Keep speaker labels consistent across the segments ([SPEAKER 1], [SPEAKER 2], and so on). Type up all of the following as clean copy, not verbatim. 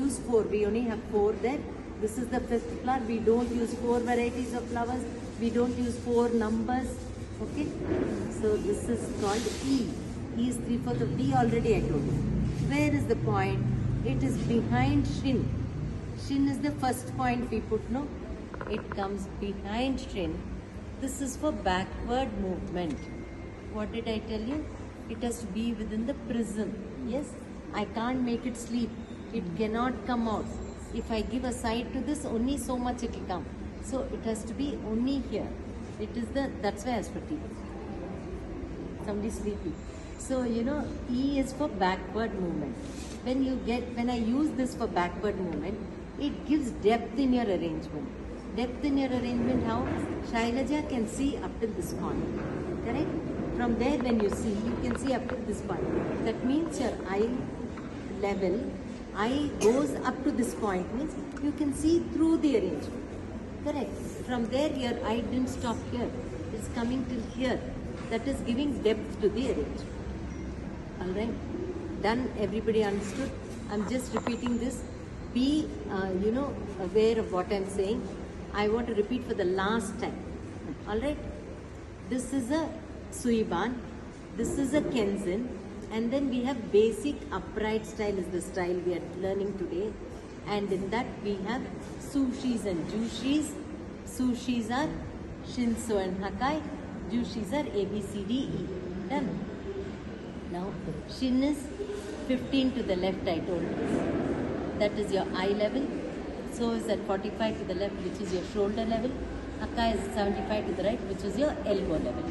[SPEAKER 1] use 4. We only have 4 there. This is the 5th flower. We don't use 4 varieties of flowers. We don't use 4 numbers. Okay. So this is called E. E is 3/4 of D already I told you. Where is the point? It is behind Shin. Shin is the first point we put, no? It comes behind Shin. This is for backward movement. What did I tell you? It has to be within the prism. Yes? I can't make it sleep. It cannot come out. If I give a side to this, only so much it will come. So it has to be only here. It is that's why I asked for tea. Somebody sleepy. So E is for backward movement. When I use this for backward movement, it gives depth in your arrangement. Depth in your arrangement, how? Shailaja can see up till this point. Correct? From there when you see, you can see up to this point. That means your eye level, eye goes up to this point, means you can see through the arrangement. Correct? From there your eye didn't stop here. It's coming till here. That is giving depth to the arrangement. Alright? Done? Everybody understood? I'm just repeating this. Be aware of what I'm saying. I want to repeat for the last time. Alright? This is a Suiban, this is a Kenzin, and then we have basic upright style is the style we are learning today, and in that we have Sushis and Jushis. Sushis are Shinso and Hakai, Jushis are A, B, C, D, E. Done. Now Shin is 15 to the left, I told you. That is your eye level. So is at 45 to the left, which is your shoulder level. Hakai is 75 to the right, which is your elbow level.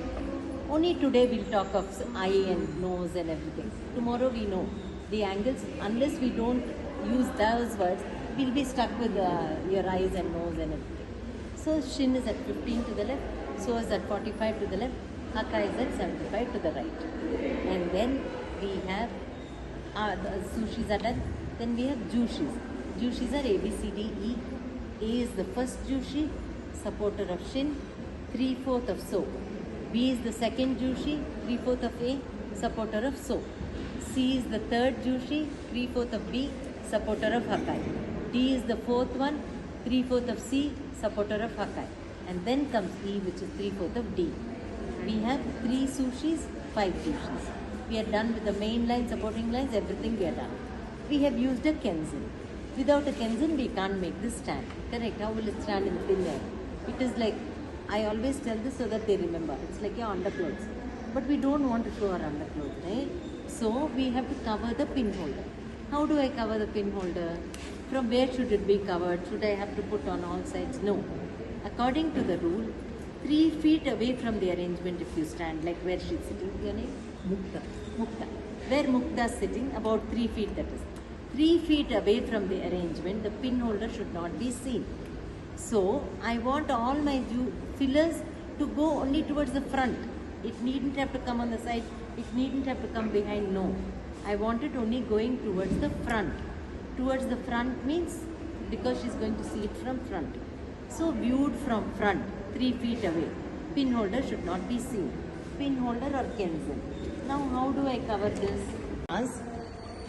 [SPEAKER 1] Only today we'll talk of eye and nose and everything. Tomorrow we know the angles. Unless we don't use those words, we'll be stuck with your eyes and nose and everything. So Shin is at 15 to the left, so is at 45 to the left, Haka is at 75 to the right. And then we have the Sushis are done. Then we have Jushis. Jushis are A, B, C, D, E. A is the first Jushi, supporter of Shin, 3/4 of So. B is the second Jushi, 3/4 of A, supporter of So. C is the third Jushi, 3/4 of B, supporter of Hakai. D is the fourth one, 3/4 of C, supporter of Hakai. And then comes E, which is 3/4 of D. We have 3 Sushis, 5 Jushis. We are done with the main line, supporting lines, everything we are done. We have used a Kenzin. Without a Kenzin, we can't make this stand. Correct? How will it stand in thin air? It is like, I always tell this so that they remember. It's like your underclothes. But we don't want to show our underclothes, right? So we have to cover the pin holder. How do I cover the pin holder? From where should it be covered? Should I have to put on all sides? No. According to the rule, 3 feet away from the arrangement if you stand, like where she's sitting, your name? Mukta. Mukta. Where Mukta is sitting, about 3 feet that is. 3 feet away from the arrangement, the pin holder should not be seen. So, I want all my fillers to go only towards the front. It needn't have to come on the side. It needn't have to come behind. No. I want it only going towards the front. Towards the front means because she's going to see it from front. So, viewed from front, 3 feet away. Pin holder should not be seen. Pin holder or Kenzin. Now, how do I cover this? As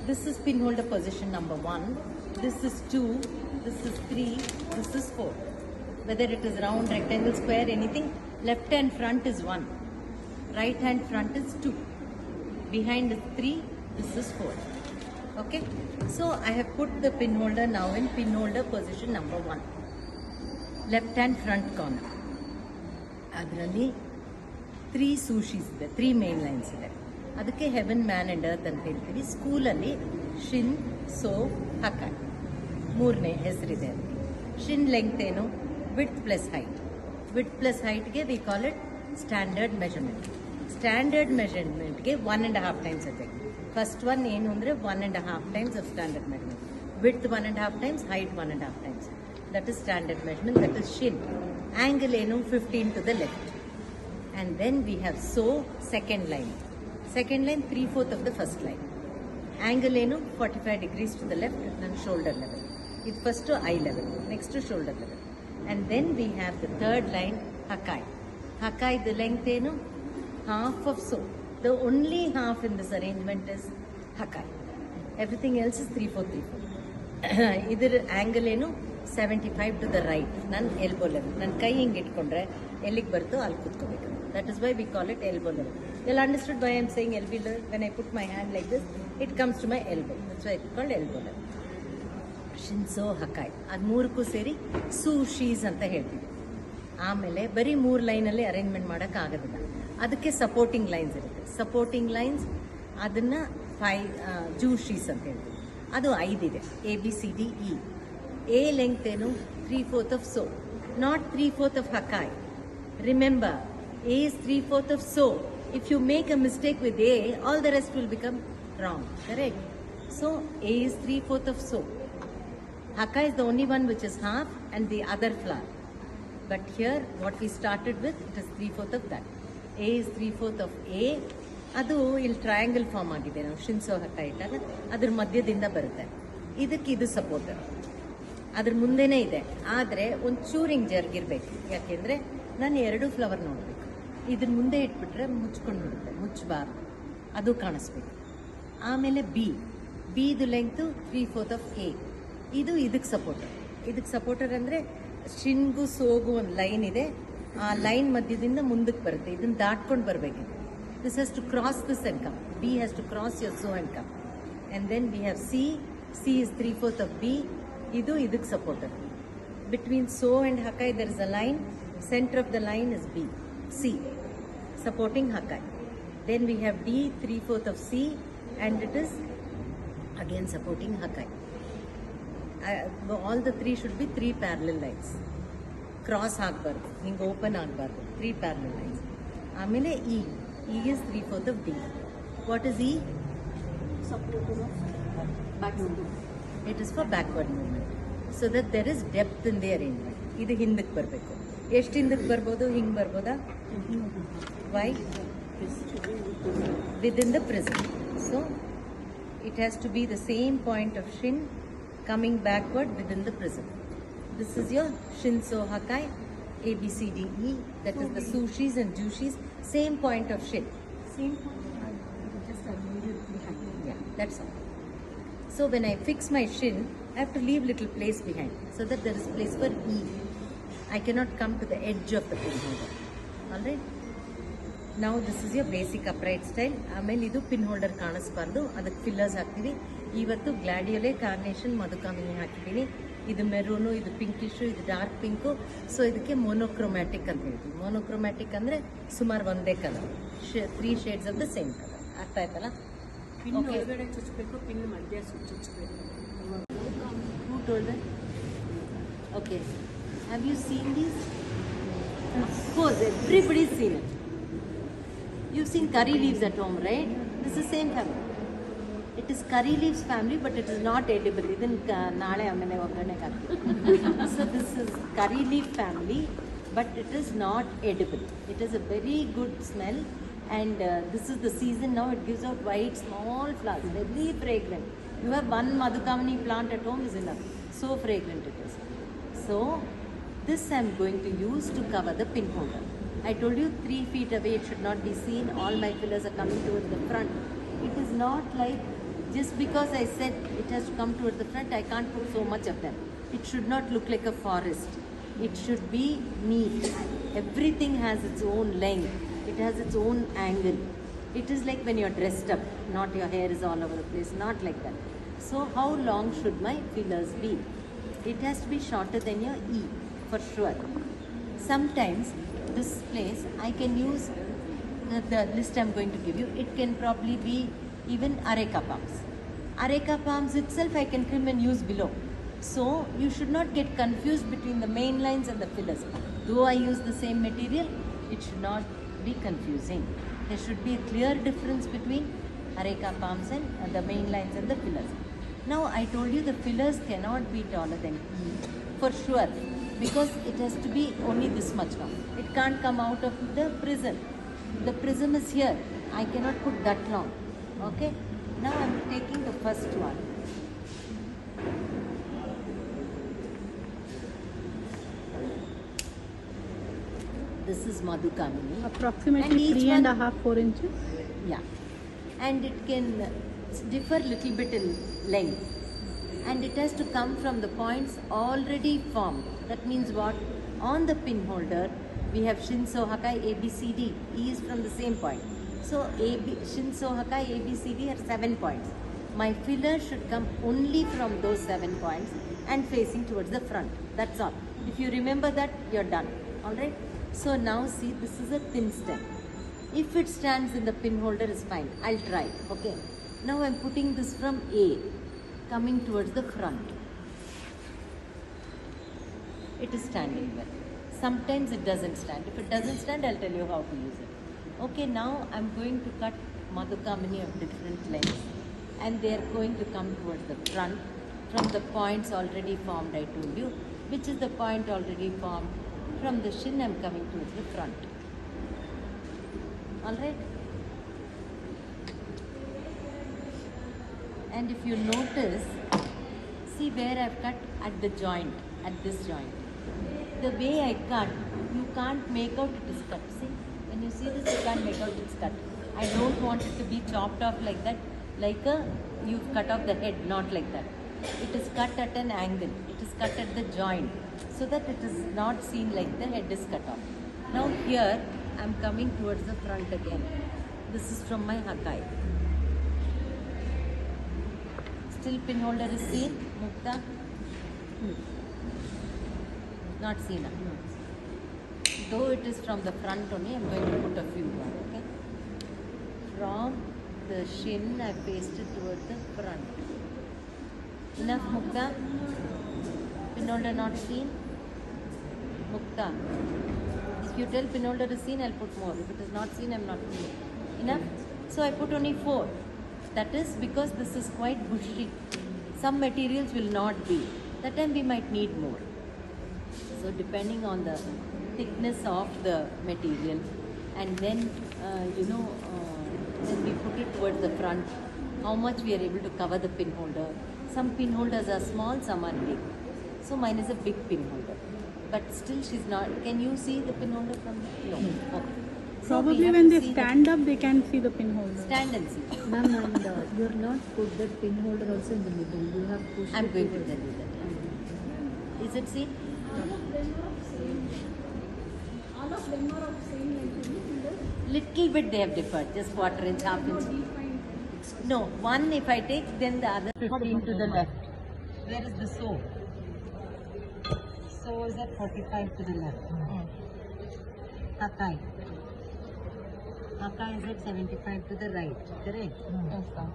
[SPEAKER 1] this is pin holder position number 1. This is 2. This is 3. This is 4. Whether it is round, rectangle, square, anything, left hand front is 1. Right hand front is 2. Behind is 3. This is 4. Okay. So I have put the pin holder now in pin holder position number 1. Left hand front corner. Adralli 3 sushis ಇದೆ, 3 main lines ಇದೆ. ಅದಕ್ಕೆ haven man and earth ಅಂತ ಹೇಳ್ತೀವಿ. ಸ್ಕೂಲಲ್ಲಿ shin, so, ಹಕಾಯ್ ಮೂರನೇ ಹೆಸರಿದೆ. Shin length ಏನು? Width plus height. Width plus ಹೈಟ್ಗೆ we call it standard measurement. Standard ಮೆಜರ್ಮೆಂಟ್ಗೆ 1.5 times ಇರಬೇಕು. ಫಸ್ಟ್ ಒನ್ ಏನು ಅಂದರೆ 1.5 times of standard measurement. Width 1.5 times, height 1.5 times. That is standard measurement. That is shin. Angle ಏನು? 15 to the left. And then we have so, second line. Second line 3/4 of the first line. Angle ಏನು? 45 degrees to the left and shoulder level. It first to eye level, next to shoulder level. And then we have the third line, Hakai. Hakai, the length ಏನು? Half of so. The only half in this arrangement is Hakai. Everything else is 3/4, 3/4. ಇದರ angle ಏನು 75 to the right. ನನ್ನ elbow level, ನನ್ನ ಕೈ ಹಿಂಗೆ ಇಟ್ಕೊಂಡ್ರೆ ಎಲ್ಲಿಗೆ ಬರ್ತೋ ಅಲ್ಲಿ ಕೂತ್ಕೋಬೇಕು. That is why we call it elbow level. You'll understood why I'm saying elbow level. When I put my hand like this, it comes to my elbow. That's why it's called elbow level. Shinso Hakai. ಅದು ಮೂರಕ್ಕೂ ಸೇರಿ ಸೂಶೀಸ್ ಅಂತ ಹೇಳ್ತೀವಿ. ಆಮೇಲೆ ಬರೀ 3 ಲೈನಲ್ಲಿ arrangement ಮಾಡೋಕ್ಕಾಗೋದಿಲ್ಲ, ಅದಕ್ಕೆ supporting lines ಇರುತ್ತೆ. ಸಪೋರ್ಟಿಂಗ್ ಲೈನ್ಸ್ ಅದನ್ನು 5 ಜೂಶೀಸ್ ಅಂತ ಹೇಳ್ತೀವಿ. ಅದು 5 ಇದೆ, ABCDE. A ಲೆಂತ್ ಏನು 3/4 of so, not 3/4 of Hakai. Remember, A is 3/4 of so. If you make a mistake with A, all the rest will become wrong, correct? So A is 3/4 of so. Hakka is the only one which is half and the other flower. But here what we started with, it is 3/4 of that. A is 3/4 of A. ಅದು ಇಲ್ಲಿ triangle form ಆಗಿದೆ. ನಾವು ಶಿನ್ಸೋ ಹಕ್ಕ ಇಟ್ಟಾಗ ಅದ್ರ ಮಧ್ಯದಿಂದ ಬರುತ್ತೆ. ಇದಕ್ಕೆ ಇದು ಸಪೋರ್ಟರ್ ಅದ್ರ ಮುಂದೆನೇ ಇದೆ, ಆದರೆ ಒಂದು ಚೂರಿಂಗ್ ಜರ್ಗಿರ್ಬೇಕು. ಯಾಕೆಂದರೆ ನಾನು 2 ಫ್ಲವರ್ ನೋಡಬೇಕು. ಇದ್ರ ಮುಂದೆ ಇಟ್ಬಿಟ್ರೆ ಮುಚ್ಕೊಂಡು ಬಿಡುತ್ತೆ, ಮುಚ್ಚಬಾರ್ದು, ಅದು ಕಾಣಿಸ್ಬೇಕು. ಆಮೇಲೆ ಬಿದು ಲೆಂಗ್ತು 3/4 of A. ಇದು ಇದಕ್ಕೆ ಸಪೋರ್ಟರ್. ಇದಕ್ಕೆ ಸಪೋರ್ಟರ್ ಅಂದರೆ ಶಿನ್ಗೂ ಸೋಗು ಒಂದು ಲೈನ್ ಇದೆ, ಆ ಲೈನ್ ಮಧ್ಯದಿಂದ ಮುಂದಕ್ಕೆ ಬರುತ್ತೆ. ಇದನ್ನು ದಾಟ್ಕೊಂಡು ಬರಬೇಕು. This has to cross this and come. B has to cross your so and come. And then we have C is 3/4 of B. ಇದು ಇದಕ್ಕೆ ಸಪೋರ್ಟರ್. ಬಿಟ್ವೀನ್ ಸೋ ಆ್ಯಂಡ್ ಹಕಾಯ್ there is a line. Center of the line is B, C, supporting Hakai. Then we have D, 3/4 of C, and it is again supporting Hakai. All the 3 should be 3 parallel lines. Cross ಆಗಬಾರ್ದು, ಹಿಂಗೆ open ಆಗಬಾರ್ದು, 3 parallel lines. ಆಮೇಲೆ E is 3/4 of D. What is E?
[SPEAKER 2] Supporter of backward.
[SPEAKER 1] It is for backward movement, so that there is depth in the arrangement. ಇದು ಹಿಂದಕ್ಕೆ ಬರಬೇಕು. ಎಷ್ಟು ಹಿಂದಕ್ಕೆ ಬರ್ಬೋದು? ಹಿಂಗೆ ಬರ್ಬೋದಾ? Why? Within the prism. So it has to be the same point of shin coming backward within the prism. This is your Shinso Hakai, ABCDE. That is the sushis and jushis. Same point of shin.
[SPEAKER 2] Same point. Just immediately happen.
[SPEAKER 1] Yeah, that's all. So when I fix my shin, I have to leave little place behind so that there is place for E. I cannot come to the edge of the pinholder. Alright? Now this is your basic upright style. ಆಮೇಲೆ ಇದು pin holder ಕಾಣಿಸ್ಬಾರ್ದು, ಅದಕ್ಕೆ fillers ಹಾಕ್ತೀವಿ. ಇವತ್ತು ಗ್ಲಾಡಿಯೋಲೆ, carnation, ಮಧುಕಾಮಿನಿ ಹಾಕಿದ್ದೀನಿ. ಇದು maroon, ಇದು ಪಿಂಕಿಶು, ಇದು dark pink. So ಇದಕ್ಕೆ ಮೋನೋಕ್ರೋಮ್ಯಾಟಿಕ್ ಅಂತ ಹೇಳ್ತೀವಿ. ಮೋನೋಕ್ರೋಮ್ಯಾಟಿಕ್ ಅಂದರೆ ಸುಮಾರು ಒಂದೇ colour, 3 shades of the same color. ಅರ್ಥ ಆಯ್ತಲ್ಲ?
[SPEAKER 2] ಪಿನ್ ಒಳಗಡೆ ಚುಚ್ಚಬೇಕು, ಪಿನ್ ಮಧ್ಯ ಚುಚ್ಚಬೇಕು.
[SPEAKER 1] Who told that? Okay. Have you seen these? Of course, everybody's seen it. You've seen curry leaves at home, right? This is same family. It is curry leaves family, but it is not edible. ಇದನ್ನ ನಾಳೆ ಆಮೇಲೆ ಒಗ್ಗರಣೆಗೆ ಹಾಕ್ತೀವಿ. So this is curry leaf family, but it is not edible. It is a very good smell, and this is the season now. It gives out white small flowers, very fragrant. You have one Madhukamani plant at home is enough. So fragrant it is. So this I am going to use to cover the pin holder. I told you 3 feet away it should not be seen. All my fillers are coming towards the front. It is not like just because I said it has to come towards the front, I can't put so much of them. It should not look like a forest. It should be neat. Everything has its own length. It has its own angle. It is like when you're dressed up, not your hair is all over the place, not like that. So how long should my fillers be? It has to be shorter than your E, for sure. Sometimes this place I can use the list I'm going to give you. It can probably be even areca palms. Areca palms itself I can trim and use below. So you should not get confused between the main lines and the fillers. Though I use the same material, it should not be confusing. There should be a clear difference between areca palms and the main lines and the fillers. Now I told you the fillers cannot be taller than E, for sure, because it has to be only this much long. It can't come out of the prism. The prism is here. I cannot put that long. Okay? Now I am taking the first one. This is Madhukamini.
[SPEAKER 3] Approximately
[SPEAKER 1] And
[SPEAKER 3] 3.5, 4 inches.
[SPEAKER 1] Yeah. And it can differ little bit in length. and it has to come from the points already formed. That means what? On the pin holder, we have Shinso Hakai ABCD. E is from the same point. So Shinso Hakai ABCD are 7 points. My filler should come only from those 7 points and facing towards the front. That's all. If you remember that, you're done. Alright? So now see, this is a thin stem. If it stands in the pin holder is fine. I'll try. Okay. Now I'm putting this from A, coming towards the front. It is standing well. Sometimes it doesn't stand. If it doesn't stand, I'll tell you how to use it. Okay, now I'm going to cut Madhukamani of different lengths, and they are going to come towards the front from the points already formed, I told you. Which is the point already formed? From the shin, I'm coming towards the front. Alright? And if you notice, see where I've cut at the joint, at this joint. The way I cut, you can't make out it is cut. See, when you see this, you can't make out it's cut. I don't want it to be chopped off like that, like you've cut off the head, not like that. It is cut at an angle. It is cut at the joint, so that it is not seen like the head is cut off. Now here, I'm coming towards the front again. This is from my Hakai. Still pin holder is seen, Mukta? Not seen. Though it is from the front only, I'm going to put a few more, okay? From the shin, I pasted towards the front. Enough, Mukta? Pin holder not seen? Mukta? If you tell pin holder is seen, I'll put more. If it is not seen, I'm not putting. Enough? So I put only 4. That is because this is quite bushy. Some materials will not be. That time we might need more. So depending on the thickness of the material, and then then we put it towards the front, how much we are able to cover the pin holder. Some pin holders are small, some are big. So mine is a big pin holder, but still she's not. Can you see the pin holder from there? No. Okay. So we
[SPEAKER 3] Probably
[SPEAKER 1] have
[SPEAKER 3] when
[SPEAKER 1] to
[SPEAKER 3] they
[SPEAKER 1] see
[SPEAKER 3] stand up, they can see the pin holder.
[SPEAKER 1] stand and see.
[SPEAKER 2] Ma'am, and you're not put the pin holder also in the middle. You have pushed
[SPEAKER 1] I'm
[SPEAKER 2] it
[SPEAKER 1] going to
[SPEAKER 2] towards-
[SPEAKER 1] tell you that. Is it seen?
[SPEAKER 3] All of them are of same length.
[SPEAKER 1] Little bit they have differed, just quarter inch, half inch. No, one if I take, then the other 15 to the left. Where is the so? So is at 45 to the left. Hakai. Hakai is at 75 to the right, correct?
[SPEAKER 3] Yes, sir.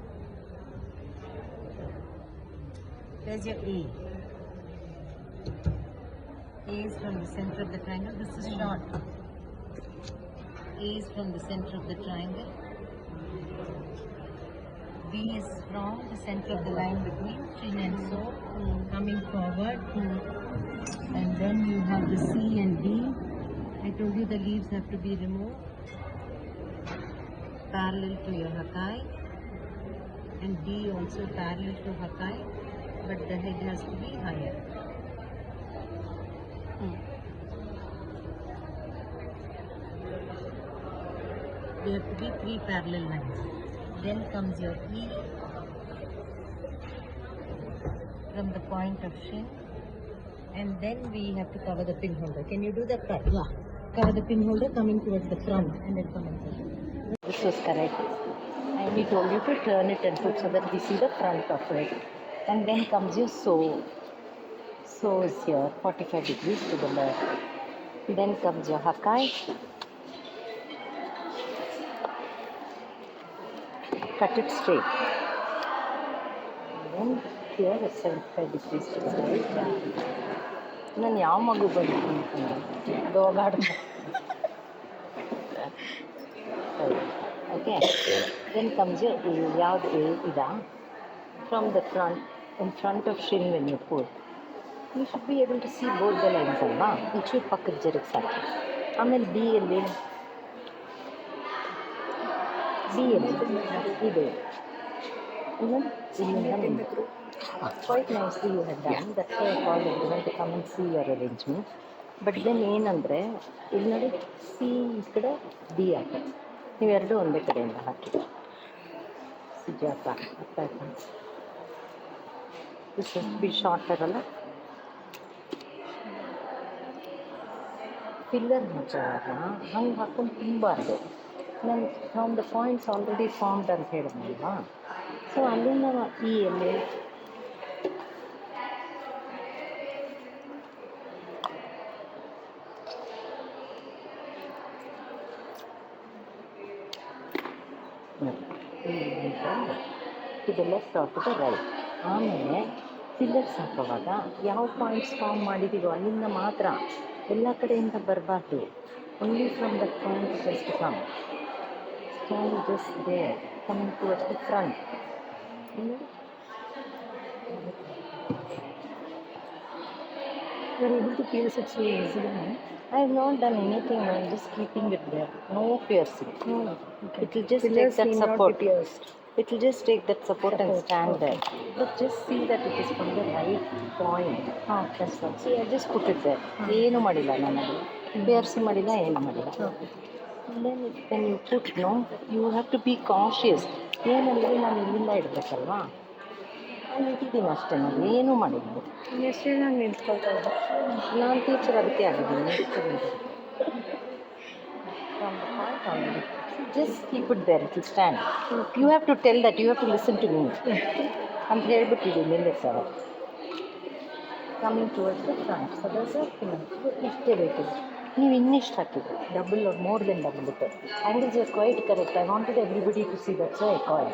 [SPEAKER 1] There's your A. A is from the center of the triangle. This is short. A is from the center of the triangle. B is from the center of the line between chin and so, coming forward. And then you have the C and D. I told you the leaves have to be removed. Parallel to your Hakai. And D also parallel to Hakai. But the head has to be higher. There have to be 3 parallel lines. Then comes your E from the point of shin, and then we have to cover the pin holder. Can you do that part? Yeah. Cover the pin holder coming towards the front and then come inside. This was correct. I only told you to turn it and put so that we see the front of it. And then comes your sew. Sew is here, 45 degrees to the left. Then comes your Hakai. Cut it straight. And then here is 75 degrees to the right. ನಾನು ಯಾವ ಮಗು ಬಂದು ದೋಗಾಡ okay then comes ಯಾವುದು ಇದಾ from the front in front of shin when you put you should be able to see both the lines ಅಲ್ವಾ ಒಂಚೂರು ಪಕ್ಕದ ಜರಗ್ ಸಾಕು ಆಮೇಲೆ ಬಿ ಎಲ್ಲಿ ಇದೆ ಇಲ್ಲಿಂದ quite nicely you have done. That's why I called everyone to come and see your arrangement. But then ಏನಂದರೆ ಇಲ್ಲಿ ನೋಡಿ ಸಿ ಈ ಕಡೆ ಡಿ ಆ ಕಡೆ ನೀವೆರಡು ಒಂದೇ ಕಡೆಯಿಂದ ಹಾಕಿ ಸಿಜಾಕ ಅರ್ಥ ಆಯ್ತಾ This has to be shorter ಅಲ್ಲ ಫಿಲ್ಲರ್ ಮುಚ್ಚೋವಾಗ ಹಂಗೆ ಹಾಕೊಂಡು ತಿನ್ನಬಾರ್ದು. ನಾನು from the points already formed ಅಂತ ಹೇಳಿದ್ನಲ್ವಾ, ಸೊ ಅಲ್ಲಿಂದ ಈ ಎಲೆ to the left or to the right. ಆಮೇಲೆ ಫಿಲ್ಲರ್ಸ್ ಹಾಕೋವಾಗ ಯಾವ ಪಾಯಿಂಟ್ಸ್ ಫಾರ್ಮ್ ಮಾಡಿದ್ದೀವೋ ಅಲ್ಲಿಂದ ಮಾತ್ರ, ಎಲ್ಲ ಕಡೆಯಿಂದ ಬರಬಾರ್ದು. Only from the point just come stand just there coming towards the front.
[SPEAKER 2] You are able to place it so easily, no?
[SPEAKER 1] I have not done anything, I am just keeping it there. No piercing.
[SPEAKER 2] No. Okay.
[SPEAKER 1] It will just
[SPEAKER 2] Fillers
[SPEAKER 1] take that
[SPEAKER 2] need not
[SPEAKER 1] support.
[SPEAKER 2] be pierced.
[SPEAKER 1] It will just take that support and
[SPEAKER 2] Support,
[SPEAKER 1] stand
[SPEAKER 2] okay.
[SPEAKER 1] there. But just see that it is from the right point. That's all. See, I just put it there. ಏನು ಮಾಡಿಲ್ಲ ನಾನಲ್ಲಿ, piercing ಮಾಡಿಲ್ಲ, ಏನು ಮಾಡಿಲ್ಲ.
[SPEAKER 2] Okay.
[SPEAKER 1] And then when you put, no, you have to be cautious. ಏನಂದರೆ ನಾನು ಇಲ್ಲಿಂದ ಇಡಬೇಕಲ್ವಾ, ನಾನು ಇಟ್ಟಿದ್ದೀನಿ ಅಷ್ಟೇ, ನಾನು ಏನೂ ಮಾಡಿಲ್ಲ.
[SPEAKER 2] ಎಷ್ಟು ನಾನು ನಿಂತ್ಕೊಳ್ತಾ ಇದ್ದೆ.
[SPEAKER 1] ನಾನು ಟೀಚರ್ ಅದಕ್ಕೆ ಆಗಿದ್ದೀನಿ. From the point only. Just keep it there, it will stand. You have to tell that, you have to listen to me. ಅಂತ ಹೇಳ್ಬಿಟ್ಟಿದ್ದೀನಿ ನಿನ್ನೆ sir. Coming towards the front. So that's ಇಷ್ಟೇ ಬೇಕಿದೆ. ನೀವು ಇನ್ನಿಷ್ಟು ಹಾಕಿದ್ರು double or more then double ಇತ್ತು. Angles are quite correct. I wanted everybody to see that, so I call.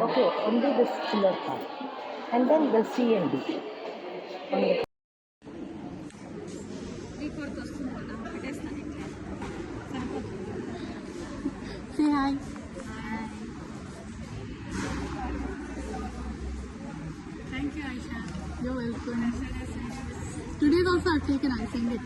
[SPEAKER 1] Okay, only the filler part and then the C and D.
[SPEAKER 3] Say hi. Thank you, Aisha. You're welcome. Today also I've taken, I'll send it.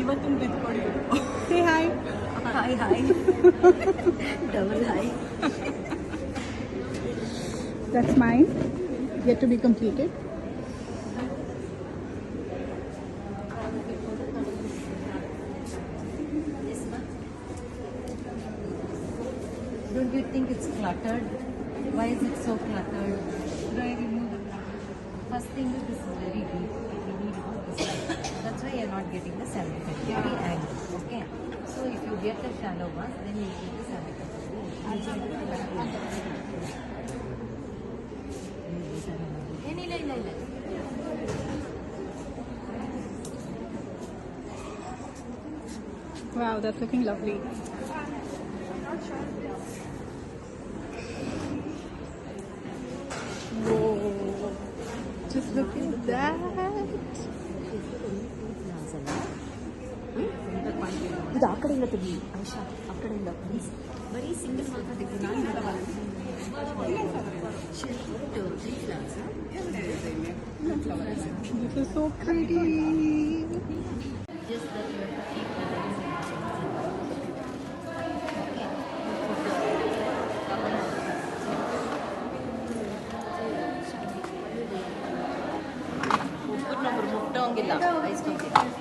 [SPEAKER 4] ಇವತ್ತಿನ ಬಿದ್ಕೊಡಿ.
[SPEAKER 3] Say hi.
[SPEAKER 1] Hi hi double hi.
[SPEAKER 3] That's mine. Yet to be completed.
[SPEAKER 1] Don't you think it's cluttered? Why is it so cluttered? Should I remove it? First thing is this is very deep. We need to do this. That's why you're not getting the 75 angle. Okay? So if you get the shallow one, then you get the 75. ಇಲ್ಲ.
[SPEAKER 3] Wow, that's looking lovely. Whoa. Just look at that.
[SPEAKER 2] ಇದು ಆ ಕಡೆಯಿಂದ ತೆಗಿ ಆಯಿಷಾ, ಆ ಕಡೆಯಿಂದ please.
[SPEAKER 1] ಬರೀ single ಮಾತ್ರ ತೆಗೆದು ನಾನು
[SPEAKER 3] This is so pretty.
[SPEAKER 1] just that you have to keep the ಉಪ್ಪು ನಂಬರ್ ಮುಟ್ಟೋಂಗಿಲ್ಲ ಐಸ್ಕೊಂತೀನಿ.